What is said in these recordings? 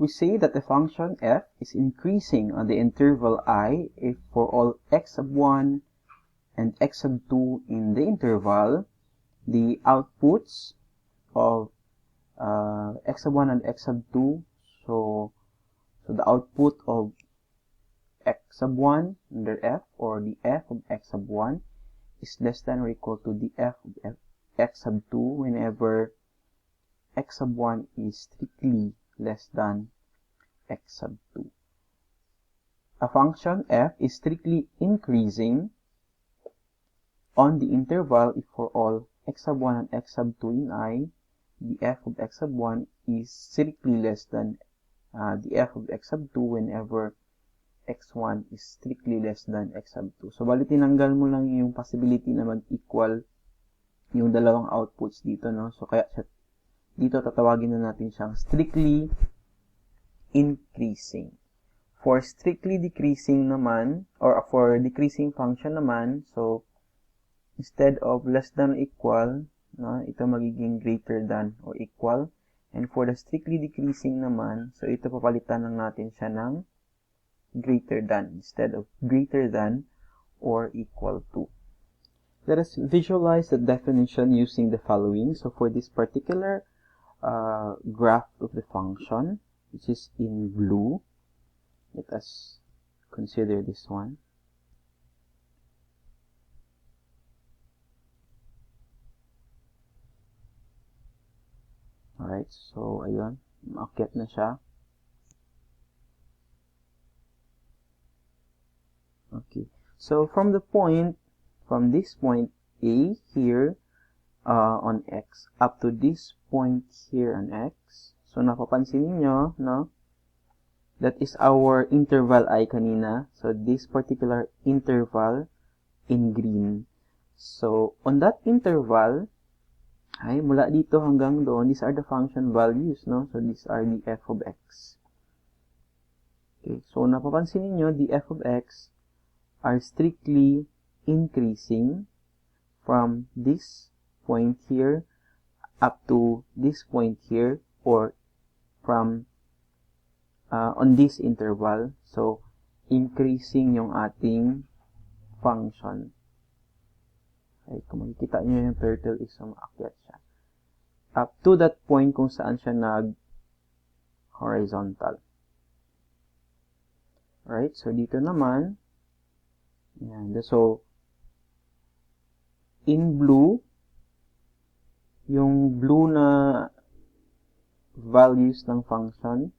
we say that the function f is increasing on the interval I if for all x sub 1 and x sub 2 in the interval, the outputs of x sub 1 and x sub 2, so the output of x sub 1 under f, or the f of x sub 1, is less than or equal to the f of x sub 2 whenever x sub 1 is strictly less than x sub 2. A function f is strictly increasing on the interval if for all x sub 1 and x sub 2 in I, the f of x sub 1 is strictly less than the f of x sub 2 whenever x1 is strictly less than x sub 2. So, bali tinanggal mo lang yung possibility na mag-equal yung dalawang outputs dito, no? So, kaya dito tatawagin na natin siyang strictly increasing. For strictly decreasing naman, or for decreasing function naman, so, instead of less than or equal, no, ito magiging greater than or equal. And for the strictly decreasing naman, so ito papalitan lang natin siya ng greater than instead of greater than or equal to. Let us visualize the definition using the following. So for this particular graph of the function, which is in blue, let us consider this one. Alright, so ayun, maakyat na siya. Okay, so from this point A here on X up to this point here on X, so napapansin niyo, no? That is our interval I kanina. So this particular interval in green. So on that interval, ay mula dito hanggang doon, these are the function values, no? So these are the f of x. Okay, so napapansin niyo, the f of x are strictly increasing from this point here up to this point here, or from on this interval. So increasing yung ating function. Okay, kung makikita nyo yung turtle is umaakyat siya up to that point kung saan siya nag-horizontal. Alright, so dito naman, yan. So, in blue, yung blue na values ng function,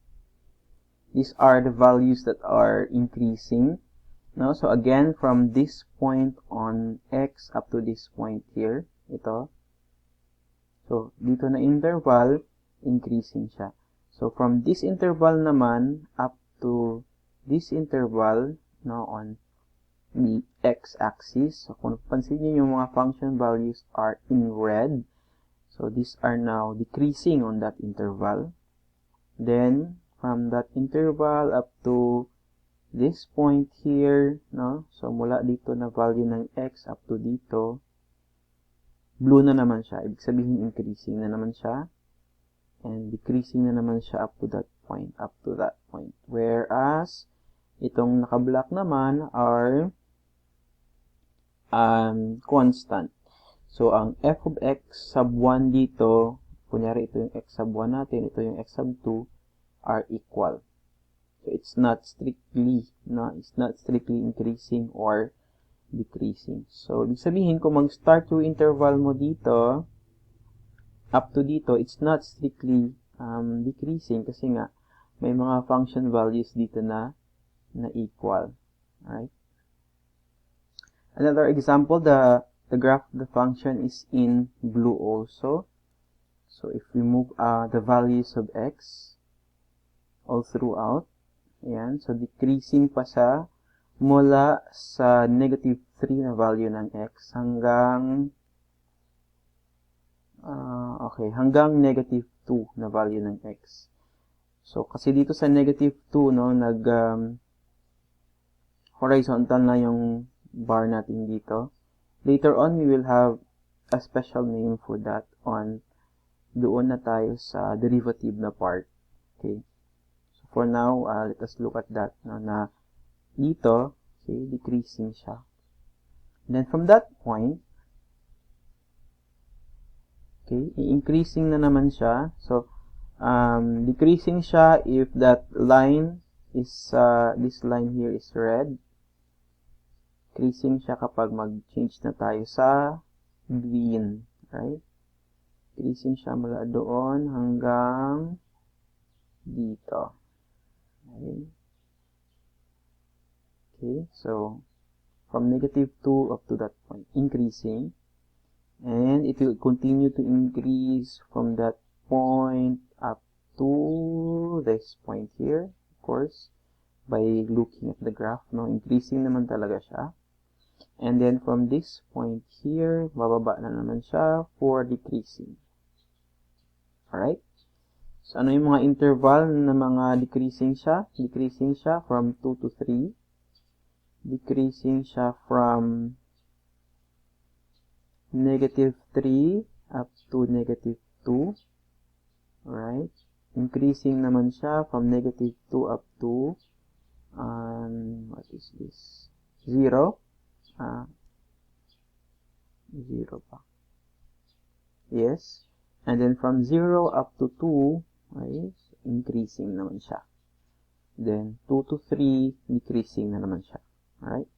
these are the values that are increasing. No? So, again, from this point on x up to this point here, ito. So, dito na interval, increasing siya. So, from this interval naman, up to this interval, no, on the x-axis. So, kung pansin niyo yung mga function values are in red. So, these are now decreasing on that interval. Then, from that interval up to this point here, no? So, mula dito na value ng x up to dito, blue na naman siya. Ibig sabihin, increasing na naman siya. And decreasing na naman siya up to that point. Whereas, itong naka-black naman are constant. So, ang f of x sub 1 dito, kunyari ito yung x sub 1 natin, ito yung x sub 2, are equal. So, it's not strictly increasing or decreasing. So, ibig sabihin, kung mag-start yung interval mo dito, up to dito, it's not strictly decreasing kasi nga, may mga function values dito na equal. Alright? Another example, the graph of the function is in blue also. So, if we move the values of x all throughout, ayan, so decreasing pa siya mula sa negative 3 na value ng x hanggang hanggang negative 2 na value ng x. So, kasi dito sa negative 2, no, horizontal na yung bar natin dito. Later on, we will have a special name for that doon na tayo sa derivative na part. Okay. So, for now, let us look at that, no, na dito, okay, decreasing siya. And then from that point, okay, increasing na naman siya. So, decreasing siya if that line is, this line here is red. Decreasing siya kapag mag-change na tayo sa green, right? Decreasing siya mula doon hanggang dito. Okay. Okay, so, from negative 2 up to that point, increasing. And it will continue to increase from that point up to this point here, of course, by looking at the graph, no? Increasing naman talaga siya. And then from this point here, bababa na naman siya for decreasing. Alright? So, ano yung mga interval na mga decreasing siya? Decreasing siya from 2 to 3. Decreasing siya from negative 3 up to negative 2. Alright? Increasing naman siya from negative 2 up to, what is this? 0. 0 pa. Yes. And then from 0 up to 2, okay, increasing naman siya. Then 2 to 3, decreasing na naman siya. Alright?